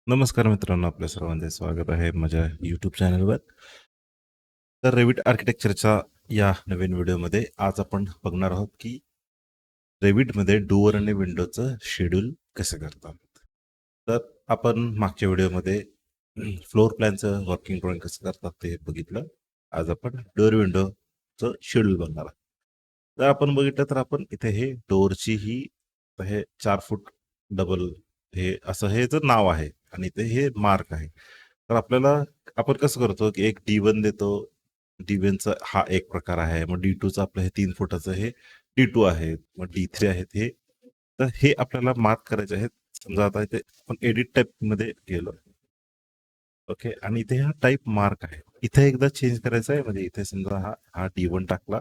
नमस्कार मित्रांनो, आपल्या सर्वांचे स्वागत आहे माझ्या यूट्यूब चॅनलवर. तर रेविट आर्किटेक्चरच्या या नवीन व्हिडिओमध्ये आज आपण बघणार आहोत की रेविटमध्ये डोअर आणि विंडोचं शेड्यूल कसं करतात. तर आपण मागच्या व्हिडिओमध्ये फ्लोर प्लॅनचं वर्किंग ड्रॉइंग कसं करतात ते बघितलं. आज आपण डोअर विंडोचं शेड्यूल बघणार आहोत. तर आपण बघितलं तर आपण इथे हे डोअरची ही हे 4 फूट डबल हे असं हे जर नाव आहे आणि ते हे मार्क आहे. तर आपल्याला आपण कसं करतो की एक D1 देतो. D1चा हा एक प्रकार आहे. मग D2चं आपलं हे 3 फुटाचं हे D2 आहे. मग D3 आहेत हे. तर हे आपल्याला मार्क करायचे आहेत. समजा आता इथे आपण एडिट टाईप मध्ये गेलो. ओके, आणि इथे हा टाईप मार्क आहे. इथे एकदा चेंज करायचा आहे, म्हणजे इथे समजा हा D1 टाकला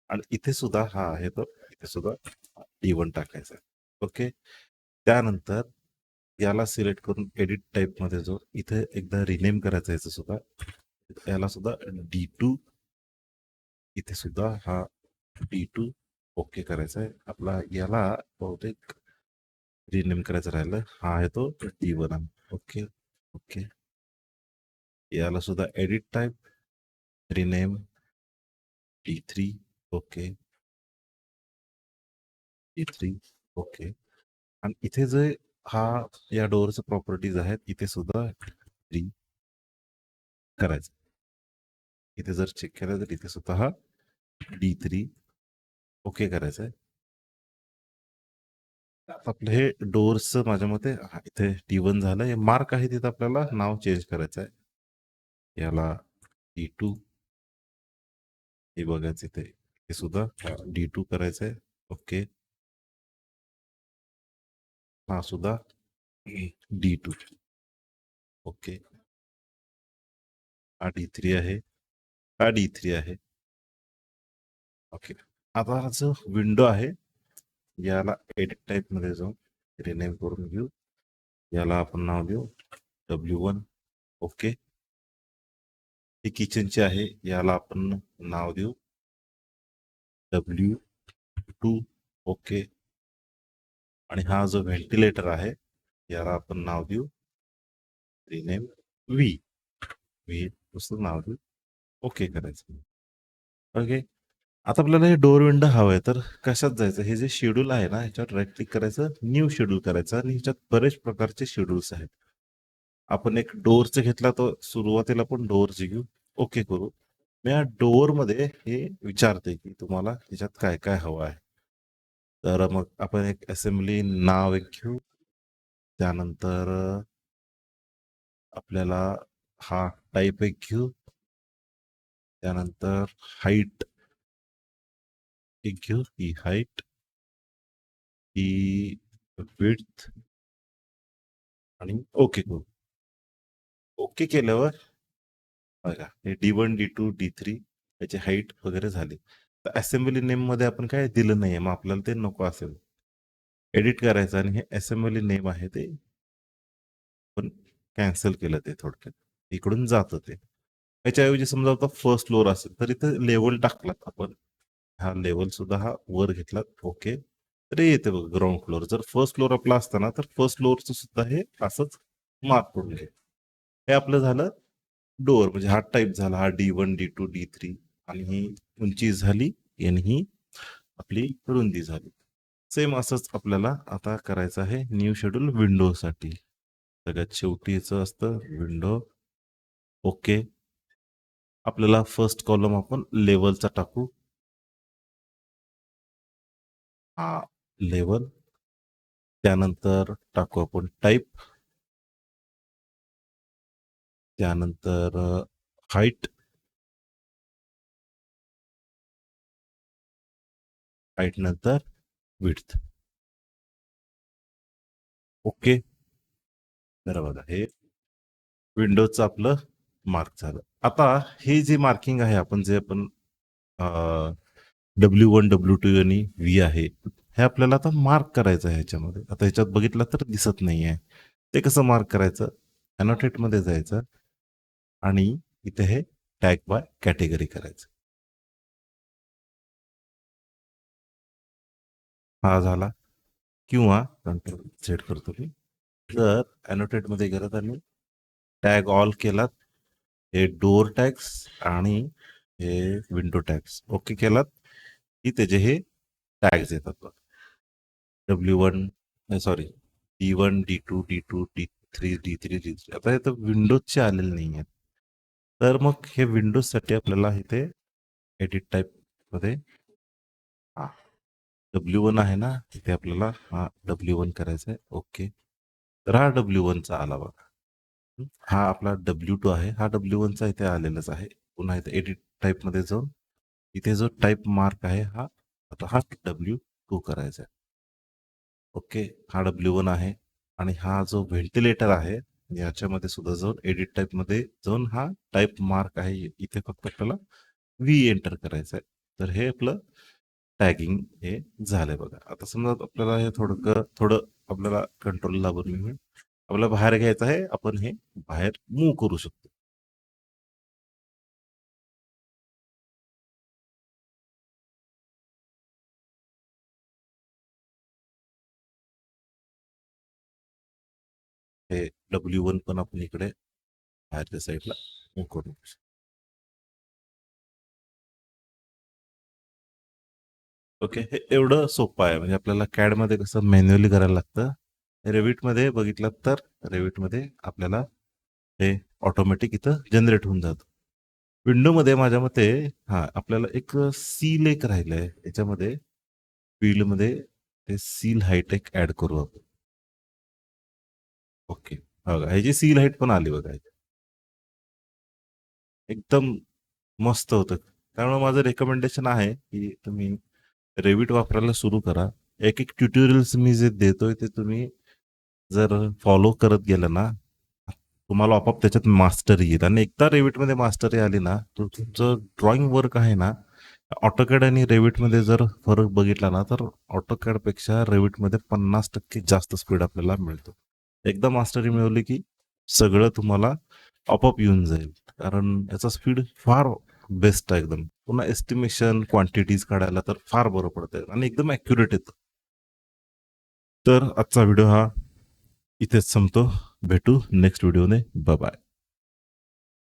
आणि इथे सुद्धा हा आहे, तो इथे सुद्धा D1 टाकायचा आहे. ओके, त्यानंतर याला सिलेक्ट करून एडिट टाईप मध्ये जो इथे एकदा रिनेम करायचा याचं सुद्धा, याला सुद्धा D2, इथे सुद्धा हा D2 ओके करायचा आहे आपला. याला बहुतेक रिनेम करायचं राहिलं, हा आहे तो D1. ओके ओके, याला सुद्धा edit type rename D3. Okay, D3 okay. आणि इथे जे हा या डोअरचे प्रॉपर्टीज आहेत, इथे सुद्धा 3 करायचं. इथे जर चेक केलं तर इथे सुद्धा हा D3 ओके करायचं आहे. आपलं हे डोअर्सचं माझ्या मते इथे D1 झालं. हे मार्क आहे तिथं आपल्याला नाव चेंज करायचं आहे. याला D2 हे बघायचं इथे, हे सुद्धा D2 करायचं आहे. ओके, हा सुद्धा D2 ओके. हा D3 आहे, हा D3 आहे. ओके, आता हा जो विंडो आहे याला एडिट टाईप मध्ये जाऊन रिनेम करून घेऊ. याला आपण नाव देऊ W1. ओके, ही किचनची आहे, याला आपण नाव देऊ W2. ओके, आणि हा जो व्हेंटिलेटर आहे याला आपण नाव देऊ रिनेम V. नुसतं नाव देऊ, ओके करायचं. ओके, आता आपल्याला हे डोअर विंडो हवं आहे, तर कशात जायचं? हे जे शेड्यूल आहे ना, ह्याच्यावर राईट क्लिक करायचं, न्यू शेड्यूल करायचं, आणि ह्याच्यात बरेच प्रकारचे शेड्यूल्स आहेत. आपण एक डोअरचं घेतला, तर सुरुवातीला पण डोअरचे घेऊ. ओके करू. मी या डोअर मध्ये हे विचारते की तुम्हाला ह्याच्यात काय काय हवं आहे. तर मग आपण एक असेंब्ली नाव एक घेऊ. त्यानंतर आपल्याला हा टाईप एक घेऊ. त्यानंतर हाईट एक घेऊ, ही हाईट, ही विड्थ, आणि ओके करू. ओके केल्यावर बघा हे D1 D2 D3 याची हाईट वगैरे झाली. तर असेंब्ली नेम मध्ये आपण काय दिलं नाहीये, मग आपल्याला ते नको असेल. एडिट करायचं आणि हे असेंब्ली नेम आहे ते पण कॅन्सल केलं, ते थोडक्यात इकडून जातं ते. याच्याऐवजी समजा आता फर्स्ट फ्लोअर असेल तर इथे लेवल टाकलात आपण, हा लेवल सुद्धा हा वर घेतलात. ओके, तर हे येते बघ ग्राउंड फ्लोअर. जर फर्स्ट फ्लोअर आपला असताना तर फर्स्ट फ्लोअरचं सुद्धा हे असंच मार्क करून घे. हे आपलं झालं डोअर, म्हणजे हा टाईप झाला, हा D1 D2 D3, आणि ही उंची झाली आणि ही आपली रुंदी झाली. सेम असंच आपल्याला आता करायचं आहे न्यू शेड्यूल विंडोसाठी. सगळ्यात शेवटीचं असतं विंडो. ओके, आपल्याला फर्स्ट कॉलम आपण लेवलचा टाकू, हा लेवल. त्यानंतर टाकू आपण टाईप, त्यानंतर हाईट, हाईट नंतर विड्थ. ओके, तर बघा हे विंडोचं आपलं मार्क झालं. आता हे जे मार्किंग आहे, आपण जे आपण W1 W2 आणि V आहे, हे आपल्याला आता मार्क करायचं आहे ह्याच्यामध्ये. आता ह्याच्यात बघितलं तर दिसत नाहीये, ते कसं मार्क करायचं? अनोटेट मध्ये जायचं आणि इथे हे टॅग बाय कॅटेगरी करायचं. हा झाला, किंवा कंट्रोल सेट करतो मी, जर अॅनोटेट मध्ये गेलात आणि टॅग ऑल केलात, हे डोअर टॅग्स आणि हे विंडो टॅग्स ओके केलात की त्याचे हे टॅग्स येतात. W1 sorry D1 D2 D3 D3 आता हे तर विंडोजचे आलेले नाही आहेत. तर मग हे विंडोजसाठी आपल्याला इथे एडिट टाईप मध्ये W1 आहे ना, इथे आपल्याला हा W1 करायचा आहे. ओके, तर हा W1 चा आला बघा. हा आपला W2 आहे, हा W1 चा इथे आलेलाच आहे. पुन्हा इथे एडिट टाईप मध्ये जाऊन इथे जो टाईप मार्क आहे हा आता हा W2 करायचा आहे. ओके, हा W1 आहे आणि हा जो व्हेंटिलेटर आहे याच्यामध्ये सुद्धा जाऊन एडिट टाईप मध्ये जाऊन हा टाईप मार्क आहे इथे फक्त आपल्याला V एंटर करायचं आहे. तर हे आपलं टॅगिंग हे झालंय बघा. आता समजा आपल्याला हे थोडं आपल्याला कंट्रोल दाबून घेऊन आपल्याला बाहेर घ्यायचं आहे, आपण हे बाहेर मूव्ह करू शकतो. हे W1 पण आपण इकडे बाहेरच्या साईडला मूव्ह करू शकतो. ओके, हे एवढं सोपं आहे. म्हणजे आपल्याला CAD मध्ये कसं मॅन्युअली करायला लागतं, Revit मध्ये बघितलं तर Revit मध्ये आपल्याला हे ऑटोमॅटिक इथं जनरेट होऊन जातं. विंडो मध्ये माझ्या मते आपल्याला एक सील एक राहिलंय याच्यामध्ये फील्ड मध्ये, ते सील हाईट एक ऍड करू आपण. ओके, बघा ह्याची सील हाईट पण आली बघा. एकदम मस्त होतं. त्यामुळे माझं रेकमेंडेशन आहे की तुम्ही रेविट वापरायला सुरू करा. एक एक ट्युटोरियल्स मी जे देतोय ते तुम्ही जर फॉलो करत गेलं ना, तुम्हाला आपोआप त्याच्यात मास्टरी येईल. आणि एकदा रेविटमध्ये मास्टरी आली ना, तर तुमचं ड्रॉइंग वर्क आहे ना, ऑटोकॅड आणि रेविटमध्ये जर फरक बघितला ना, तर ऑटोकॅडपेक्षा रेविटमध्ये 50% जास्त स्पीड आपल्याला मिळतो. एकदा मास्टरी मिळवली की सगळं तुम्हाला आपोआप येऊन जाईल. कारण याचा स्पीड फार बेस्ट आहे एकदम. पुन्हा एस्टिमेशन, क्वांटिटीज काढायला तर फार बरं पडतं आणि एकदम ॲक्युरेट येतं. तर आजचा व्हिडिओ हा इथेच संपतो. भेटू नेक्स्ट व्हिडिओने. Bye bye.